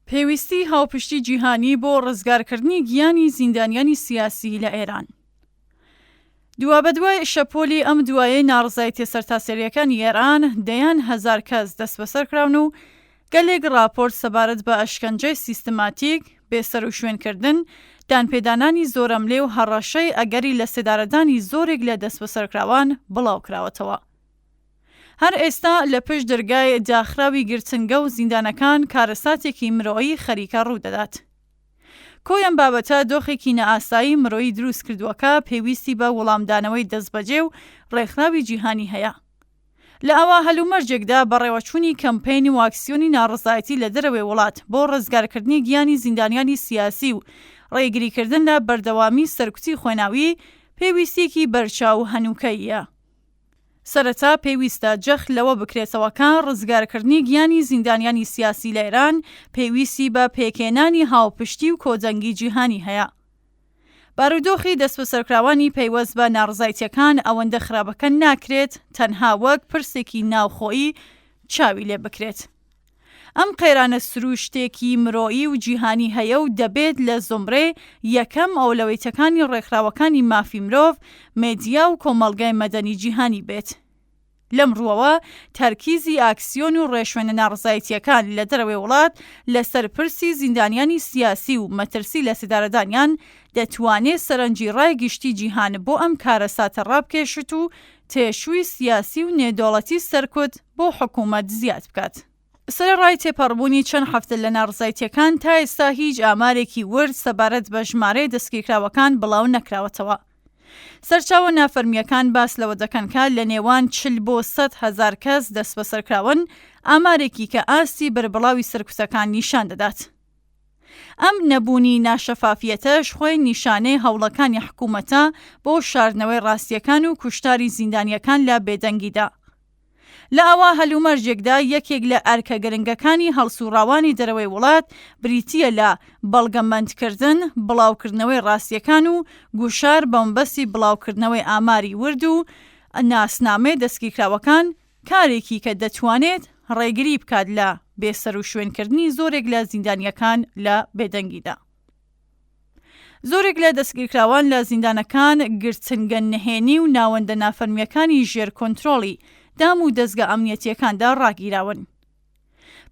پێویستی هاوپشتی جیهانی بۆ ڕزگارکردنی گیانی زیندانیانی سیاسی لە ئێران. دوابەدوای شەپۆلی ئەم دوایەی ناڕزایەتیە سەرتاسەریەکانی ئێران دەیان هەزار کەس دەست بەسەر کراون و گەلێک راپۆرت سەبارەت بە ئەشکەنجەی سیستماتیک، بێسەر و شوێنکردن، دانپێدانانی زۆرەملێ و هەڕەشەی ئەگەری لە سێدارەدانی زۆرێک لە دەست بەسەرکراوان بڵاو کراوەتەوە. هەر ئێستا لە پشت دەرگای داخراوی گرتنگە و زیندانەکان کارەساتێکی مرۆیی خەریکە ڕوودەدات. کۆیەم بابەتە دۆخێکی نەئاسایی مرۆیی دروست کردووەکە پێویستی بە وەڵامدانەوەی دەستبەجێ و ڕێکخراوی جیهانی هەیە. لە ئەوە هەلومەرجێکدا بەڕێوەچوونی کەمپەینی و ئاکسیۆنی ناڕزایەتی لە دەرەوەی وڵات بۆ ڕزگارکردنی گیانی زیندانیانی سیاسی و ڕێگریکردن لە بەردەوامی سەرکوتی خوێناوی پێویستێکی بەرچاو هەنووکەییە. سەرەتا پێویستە جەخت لەوە بکرێتەوەکان ڕزگارکردنی گیانی زیندانیانی سیاسی لە ئێران پێویستی بە پێکێنانی هاوپشتی و کۆدەنگی جیهانی هەیە. بارودۆخی دەستبەسەرکراوانی پەیوەست بە ناڕزایەتیەکان ئەوەندە خراپەکە ناکرێت تەنها وەک پرسێکی ناوخۆیی چاوی لێ بکرێت. ئەم قەیرانە سروشتێکی مرۆیی و جیهانی هەیە و دەبێت لە زۆمرێ یەکەم ئەولەویەتەکانی ڕێکخراوەکانی مافی مرۆڤ، مێدیا و کۆمەڵگای مەدەنی جیهانی بێت. لەم ڕووەوە تەرکیزی ئاکسیۆن و ڕێشوێنە ناڕزایەتیەکان لە دەرەوەی وڵات لەسەر پرسی زیندانیانی سیاسی و مەترسی لە سێدارەدانیان دەتوانێت سەرنجی ڕایگشتی جیهان بۆ ئەم کارەساتە ڕابکێشت و تێشووی سیاسی و نێودەوڵەتی سەرکوت بۆ حکوومەت زیاد بکات. سەرەڕای تێپەڕبوونی چەند هەفتە لە ناڕزایەتیەکان تا ئێستا هیچ ئامارێکی ورد سەبارەت بە ژمارەی دەستگیرکراوەکان بڵاو نەکراوەتەوە. سەرچاوە نافەرمیەکان باس لەوە دەکەن کە لە نێوان 40 بۆ 100 هەزار کەس دەست بەسەرکراون، ئامارێکی کە ئاستی بربڵاوی سەرکوتەکان نیشان دەدات. ئەم نەبوونی ناشەفافیەتەش خۆی نیشانەی هەوڵەکانی حکوومەتە بۆ شاردنەوەی ڕاستیەکان و کوشتاری زیندانیەکان لە بێدەنگیدا. لە ئەوە هەلومەرجێکدا یەکێک لە ئەرکە گرنگەکانی هەڵسوڕاوانی دەرەوەی وڵات بریتیە لە بەڵگەمەندکردن، بڵاوکردنەوەی ڕاستیەکان و گوشار بەمبەستی بڵاوکردنەوەی ئاماری ورد و ناسنامەی دەستگیرکراوەکان، کارێکی کە دەتوانێت ڕێگری بکات لە بێسەر و شوێنکردنی زۆرێک لە زیندانیەکان لە بێدەنگیدا. زۆرێک لە دەستگیرکراوان لە زیندانەکان گرتنگە نهێنی و ناوەندە نافەرمیەکانی ژێر کۆنتڕۆڵی دام و دەستگا ئەمنیەتیەکاندا ڕاگیراون.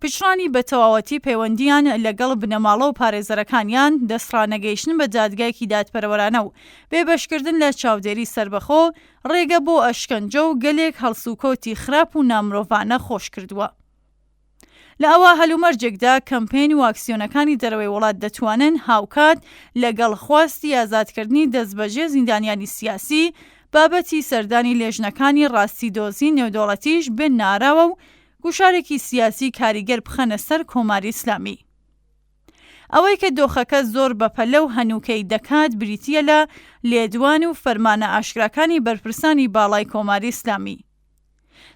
پشڕانی بە تەواوەتی پەیوەندیان لەگەڵ بنەماڵە و پارێزەرەکانیان دەستڕانەگەیشتن بە دادگایەکی دادپەروەرانە و بێبەشکردن لە چاودێری سربەخۆ ڕێگە بۆ ئەشکەنجە و گەلێک هەڵسوکۆتی خراپ و نامرۆڤانە خۆش کردووە. لە ئەوە هەلومەرجێکدا کەمپین و ئاکسیۆنەکانی دەرەوەی وڵات دەتوانن هاوکات لەگەڵ خواستی ئازادکردنی دەستبەجێ زیندانیانی سیاسی بابەتی سەردانی لێژنەکانی ڕاستی دۆزی نێودەوڵەتیش بن ناراوە و گوشارێکی سیاسی کاریگەر بخەنە سەر کۆماری ئیسلامی. ئەوەی کە دۆخەکە زۆر بەپەلە و هەنووکەی دەکات بریتیە لە لێدوان و فەرمانە ئاشکراکانی بەرپرسانی باڵای کۆماری ئیسلامی.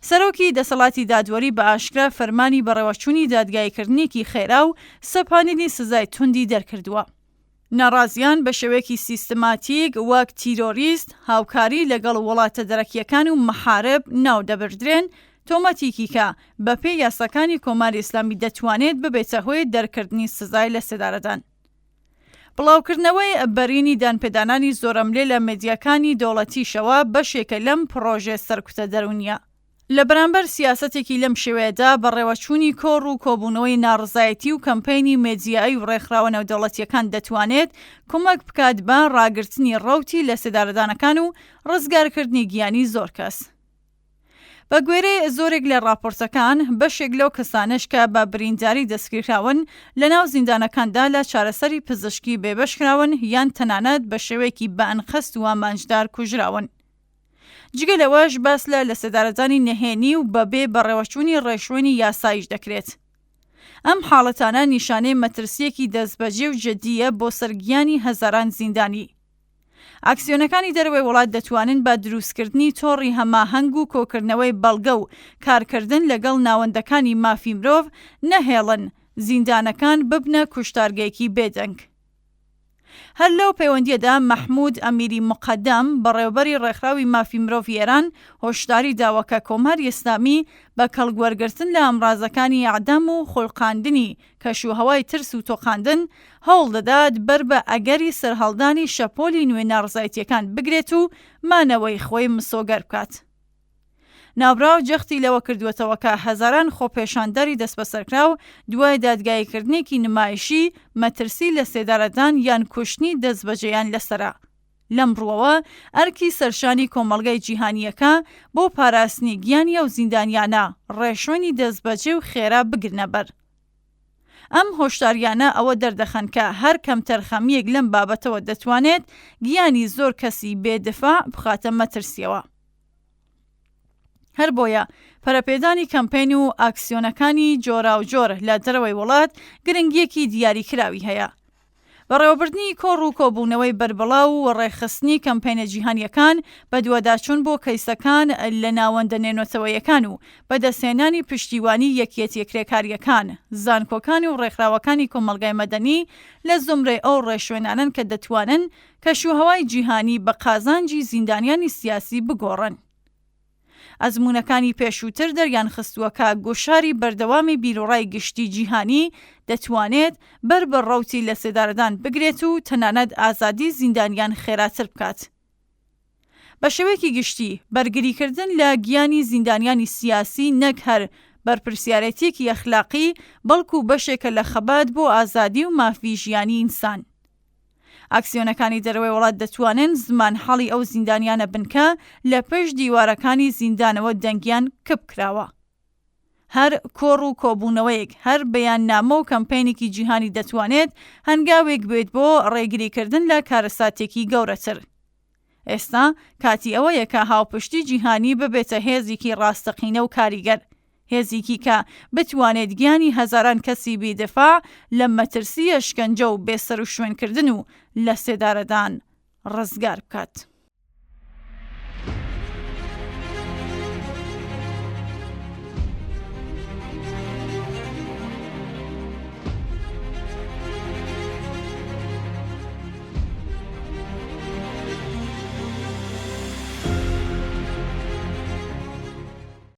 سەرۆکی دەسەڵاتی دادوەری بە ئاشکرا فەرمانی بەڕێوەچوونی دادگایکردنێکی خێرا و سەپاندنی سزای توندی دەرکردووە. ناڕازیان بە شێوەیەکی سیستماتیک وەک تیرۆریست، هاوکاری لەگەڵ وڵاتە دەرەکیەکان و مەحارب ناودەبردرێن، تۆمەتێکی کە بە پێی یاساکانی کۆماری ئیسلامی دەتوانێت ببێتە هۆی دەرکردنی سزای لە سێدارەدان. بڵاوکردنەوەی بەرینی دانپێدانانی زۆرەملێ لە مێدیاکانی دەوڵەتیشەوە بەشێکە لەم پڕۆژێ سەرکوتە دەرونیە. لە بەرامبەر سیاسەتێکی لەم شێوەیەدا بەڕێوەچوونی کۆڕ و کۆبوونەوەی ناڕزایەتی و کەمپەینی مێدیایی و ڕێکخراوە نێودەوڵەتیەکان دەتوانێت کۆمەک بکات بە ڕاگررتنی ڕەوتی لە سێدارەدانەکان و ڕزگارکردنی گیانی زۆر کەس. بە گوێرەی زۆرێک لە راپۆرتەکان بەشێک لەو کەسانش کە بە برینداری دەستگیرکراون لە ناو زیندانەکاندا لە چارەسەری پزیشکی بێبەشکراون یان تەنانەت بە شێوەیەکی بەئەنخەست و ئامانجدار کوژراون. جگە لەوەش باس لە سێدارەدانی نەهێنی و بەبێ بەڕێوەچوونی ڕێشوێنی یاسایش دەکرێت. ئەم حاڵەتانە نیشانەی مەترسیەکی دەستبەجێ و جددیە بۆ سەرگیانی هەزاران زیندانی. ئاکسیۆنەکانی دەرەوەی وڵات دەتوانن بە دروستکردنی تۆڕی هەماهەنگ و کۆکردنەوەی بەڵگە و کارکردن لەگەڵ ناوەندەکانی مافی مرۆڤ نەهێڵن زیندانەکان ببنە کوشتارگەیەکی بێدەنگ. هەر لەو پەیوەندیەدا مەحموود ئەمیری مقەدەم بەڕێوەبەری ڕێکخراوی مافی مرۆڤ ئێران هۆشداری داوە کە کۆماری ئیسلامی بە کەڵگوەرگرتن لە ئەمڕازەکانی ئەعدام و خولقاندنی کەشوهەوای ترس و تۆقاندن هەوڵ دەدات بەر بە ئەگەری سەرهەڵدانی شەپۆلی نوێ ناڕزایەتیەکان بگرێت و مانەوەی خۆی مسۆگەر بکات. ناوبراو جەختی لەوە کردووەتەوە کە هەزاران خۆپێشاندەری دەست بەسەرکراو دوای دادگایکردنێکی نمایشی مەترسی لە سێدارەدان یان کوشتنی دەستبەجێیان لەسەرا. لەم ڕووەوە ئەرکی سەرشانی کۆمەڵگەی جیهانیەکە بۆ پاراستنی گیانی ئەو زیندانیانە ڕێشوێنی دەستبەجێ و خێرا بگرنە بەر. ئەم هۆشداریانە ئەوە دەردەخەن کە هەر کەم تەرخەمیەک لەم بابەتەوە دەتوانێت گیانی زۆر کەسی بێدفاع بخاتە مەترسیەوە. هەر بۆیە پەرەپێدانی کەمپین و ئاکسیۆنەکانی جۆراوجۆر لە دەرەوەی وڵات گرنگیەکی دیاریکراوی هەیە. بەڕێوەبردنی کۆڕ و کۆبوونەوەی بربڵاو و ڕێخستنی کەمپینە جیهانیەکان بە دووەداچوون بۆ کەیسەکان لە ناوەندە نێنۆتەوەیەکان و بەدەستهێنانی پشتیوانی یەکێتیەکرێکاریەکان، زانکۆکانی و ڕێکخراوەکانی کۆمەڵگای مەدەنی لە زمرەی ئەو ڕێشوێنانن کە دەتوانن کەشوهەوای جیهانی بە قازانجی زیندانیانی سیاسی بگۆڕن. ئەزموونەکانی پێشووتر دەریان خستووە کە گۆشاری بەردەوامی بیرۆڕای گشتی جیهانی دەتوانێت بەر بە ڕەوتی لە سێدارەدان بگرێت و تەنانەت ئازادی زیندانیان خێراتر بکات. بە شێوەیەکی گشتی بەرگریکردن لە گیانی زیندانیانی سیاسی نەک هەر بەرپرسیارەتێکی ئەخلاقی بەڵکو بەشێکە لە خەبات بۆ ئازادی و مافی ژیانی ئینسان. ئاکسیۆنەکانی دەرەوەی وڵات دەتوانن زمان حەڵی ئەو زیندانیانە بنکە لە پشت دیوارەکانی زیندانەوە دەنگیان کپ کراوە. هەر کۆڕ و کۆبوونەوەیەک، هەر بەیاننامە و کەمپینێکی جیهانی دەتوانێت هەنگاوێک بێت بۆ ڕێگریکردن لە کارەساتێکی گەورەتر. ئێستا کاتی ئەوەیە کە هاوپشتی جیهانی ببێتە هێزێکی ڕاستەقینە و کاریگەر، هێزێکی کە بتوانێت گیانی هەزاران کەسی بێدفاع لە مەترسی ئەشکەنجە و بێسەر و شوێنکردن و لە سێدارەدان ڕزگار بکات.